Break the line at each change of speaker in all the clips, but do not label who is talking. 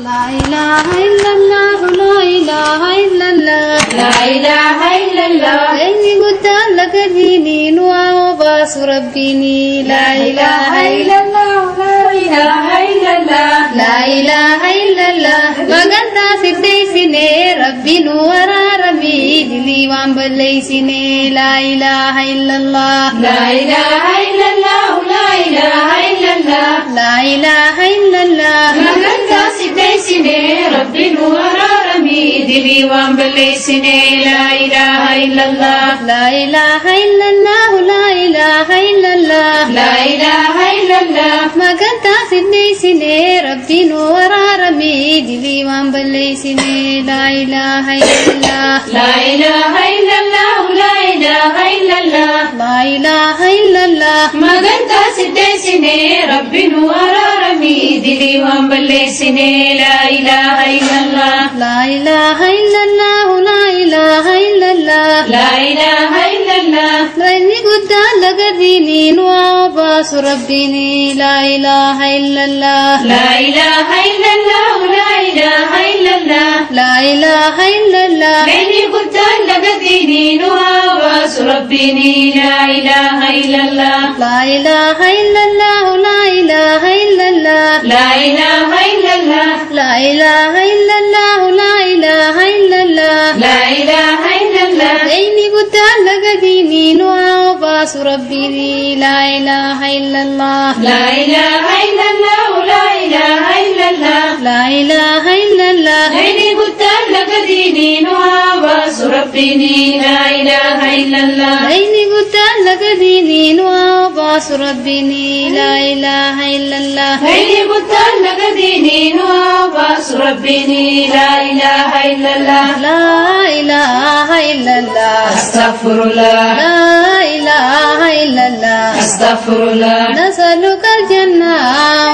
لا إله إلا الله لا إله إلا الله
لا إله إلا الله
إني قلت لك ديني وباس ربيني لا إله إلا الله
لا إله إلا الله
لا إله إلا الله ما قلت سيدي سني ربي نور ربي دلي وانبلي سني لا إله إلا الله
لا إله إلا الله لا إله إلا الله
لا إله إلا الله
ما قلت سيدي سني ربي نور ربي دلي وانبلي سني لا إله إلا الله
لا إله إلا الله لا إله إلا الله
لا إله إلا الله
ما كنت سيدي سني ربي نور ربي دلي وانبلي سني لا إله إلا الله
لا إله إلا الله لا إله إلا الله
لا إله إلا الله
ما قلت سيدي سني ربي نور ربي دلي وانبلي سني لا إله إلا الله
لا إله إلا الله لا إله إلا الله
لا إله إلا الله
لأني قد لك ديني وباس ربيني لا إله إلا الله
لا إله إلا الله لا إله إلا الله
لا إله إلا الله
لأني قلت لك ديني وباس ربيني لا إله إلا الله
لا إله إلا الله لا إله إلا الله
لا إله إلا الله
لا إله إلا الله لا إله إلا الله
لا إله إلا الله
إني قلت لك ديني وباس ربي لا إله إلا الله
لا إله إلا الله لا إله إلا الله
لا إله إلا الله
لأني قلت لك ديني وباس ربيني لا إله إلا الله
إني قلت لك ديني وباس ربي لا إله إلا الله
لأني قلت لك ديني وباس ربيني لا إله إلا الله
لا إله إلا الله
أستغفر الله
لا إله إلا الله
أستغفر الله
نسألك الجنة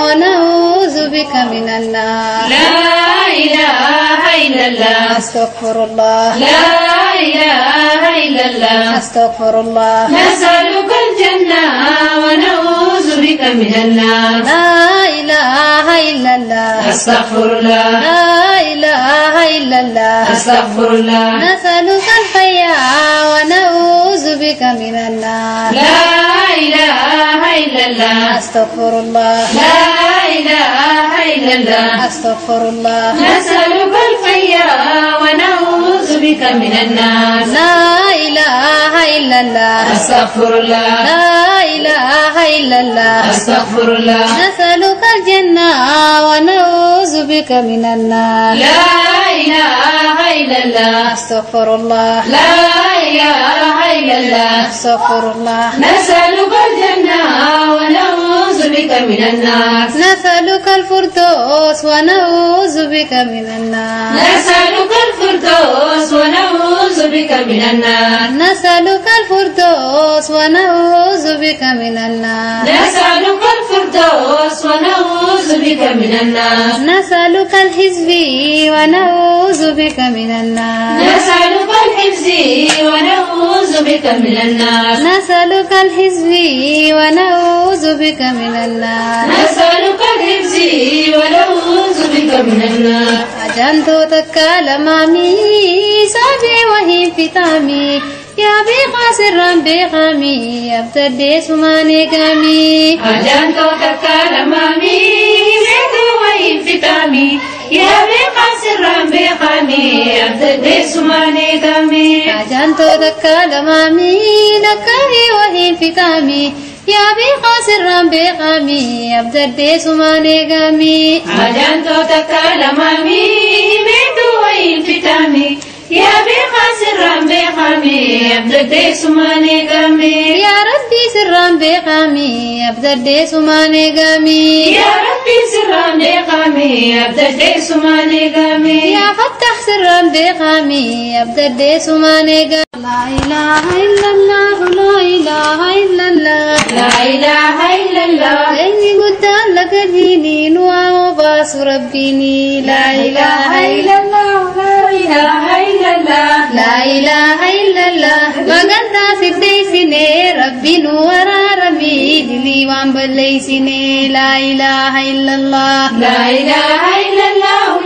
ونعوذ بك من النار
لا إله إلا الله
أستغفر الله
لا إله إلا الله
أستغفر الله
نسألك الجنة ونعوذ بك من النار
لا إله إلا الله
أستغفر الله
لا إله إلا الله
أستغفر الله
نسألك الحياة ونعوذ بك من النار
لا إله إلا الله
أستغفر الله
لا إله إلا الله
أستغفر الله
نسألك الحياة ونعوذ بك من النار
لا إله إلا الله
أستغفر الله
لا إله إلا الله
أستغفر الله
نسألك الجنة ونعوذ بك من النار
لا إله إلا الله
أستغفر الله
لا إله إلا الله
أستغفر الله
نسألك الجنة ونعوذ بك من النار
نسألك الفردوس ونعوذ بك من النار
نسألك الفردوس ونعوذ بك من النار
نسألك الفردوس ونعوذ بك من النار
نسألك الفردوس ونعوذ بك من النار
نسألك الحزب ونعوذ بك من النار
نسألك الحفظ ونعوذ بك من النار
نسألك الحزب ونعوذ بك من النار
نسألك الحفظ ونعوذ بك من النار
أجنت تكالمامي سابي وهي فتامي يا بيقا سرا بيقامي أبتدي سماني قامي
أجنت تكالمامي ميدو وهي فتامي يا بيقا سرا بيقامي أبتدي سماني قامي
أجنت تكالمامي نكاهي وهي فتامي يا بيقا سرا بيقامي أبتدي سماني قامي
أجنت تكالمامي ميدو وهي فتامي يا بيقا سرا بيقامي أبتدي سماني قامي
يا ربي سرا بيقامي أبتدي سماني قامي
يا ربي سرا بيقامي أبتدي سماني قامي
يا فتح سرا بيقامي أبتدي سماني قامي لا إله إلا الله لا إله إلا الله
لا إله إلا الله
إني قلت لك ديني وباس ربيني لا إله إلا الله
لا إله إلا الله
لا إله إلا الله ما قلت سيدي سني ربي نور ربي دلي وانبلي سني لا إله إلا الله
لا إله إلا الله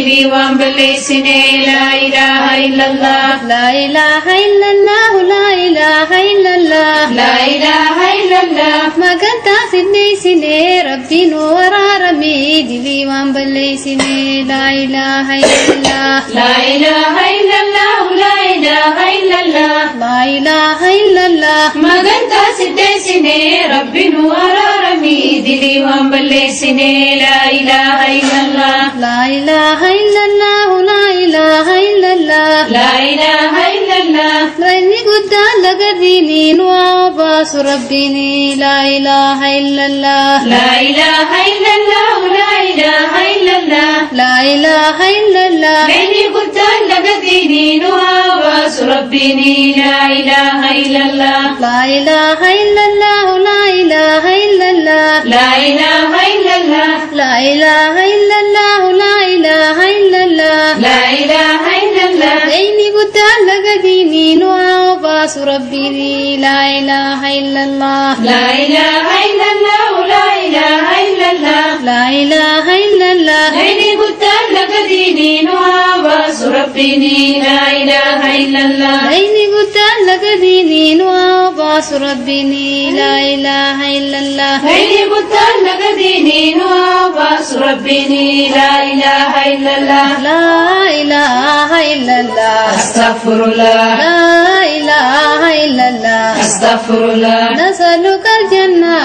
دلي وانبليسني لا إله إلا الله
لا إله إلا الله لا إله إلا الله
لا إله إلا الله
مغنتا سديسني ربي نور رمي دلي وانبليسني لا إله إلا الله
لا إله إلا الله لا إله إلا الله
لا إله إلا الله
مغنتا سديسني ربي نور رمي دلي وانبليسني لا إله إلا الله
لا إله إلا الله لا إله إلا الله
لا إله إلا الله
رني قد لقديني وعباس ربيني لا إله إلا الله
لا إله إلا الله لا إله إلا الله
لا إله إلا الله
ليني قد لقديني وعباس ربيني لا إله إلا الله
لا إله إلا الله لا إله إلا الله
لا إله إلا الله
لا إله إلا الله لا إله إلا الله
لا إله إلا الله
عيني قد لقديني وعباس ربيني لا إله إلا الله
لا إله إلا الله لا إله إلا الله
لا إله إلا الله
ليني قد لقديني وعباس ربيني لا إله إلا الله
عيني قد لقديني وعباس ربيني لا إله إلا الله
ليني قد لقديني وعباس ربيني لا إله إلا الله
لا إله إلا الله
أستغفر الله
لا إله إلا الله
أستغفر الله
نسألك الجنة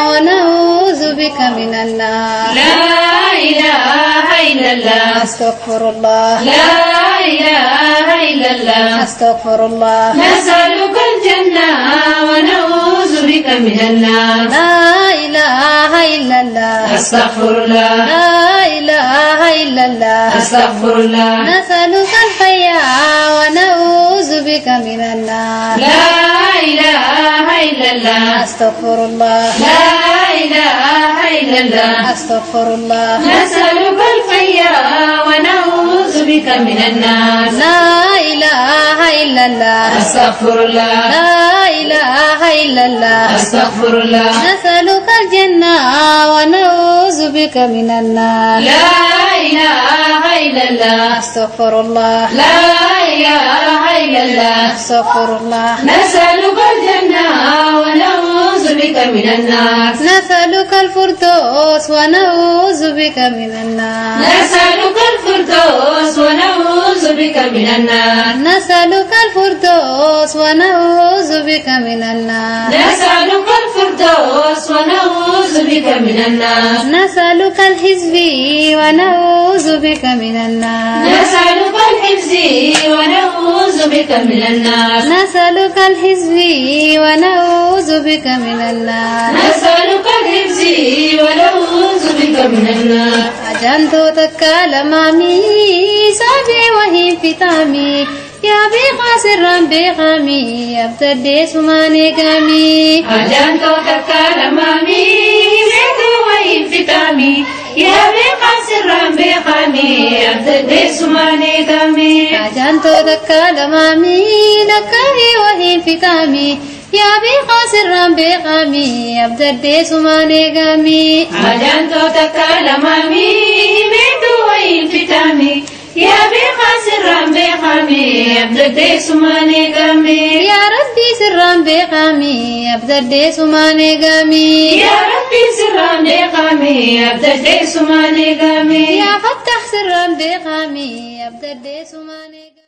ونعوذ بك من النار
لا إله إلا الله
أستغفر الله
لا إله إلا الله
أستغفر الله
نسألك الجنة ونعوذ بك من النار
لا إله إلا الله
أستغفر الله
لا إله إلا الله
أستغفر الله
نسألك الحياة ونعوذ بك من النار
لا إله إلا الله
أستغفر الله
لا إله إلا الله
أستغفر الله
نسألك الحياة ونعوذ بك من النار
لا إله إلا الله
أستغفر الله
لا إله إلا الله
أستغفر الله
نسألك الجنة ونعوذ بك من النار
لا إله إلا الله
أستغفر الله
لا إله إلا الله
أستغفر الله
نسألك الجنة ونعوذ بك من النار
نسألك الفردوس ونعوذ بك من النار
نسألك الفردوس ونعوذ بك من النار
نسألك الفردوس ونعوذ بك من النار
نسألك الفردوس ونعوذ بك من النار
نسألك الحزب ونعوذ بك من النار
نسألك الحفظ ونعوذ بك من النار
نسألك الحزب ونعوذ بك من النار
نسألك الحفظ ونعوذ بك من النار
أجنتو تكالمامي سابي وهي فتامي يا بيقا سرا بيقامي أبتدي سماني قامي
أجنتو تكالمامي ميتو وهي فتامي يا بيقا سرا بيقامي أبتدي سماني قامي
أجنتو تكالمامي لكاهي وهي فتامي يا بيقا سرا بيقامي أبتدي سماني قامي
أجنتو تكالمامي ميتو وهي فتامي يا بيقا سرا بيقامي أبتدي سماني قامي
يا ربي سرا بيقامي أبتدي سماني قامي
يا ربي سرا بيقامي أبتدي سماني قامي
يا فتح سرا بيقامي أبتدي سماني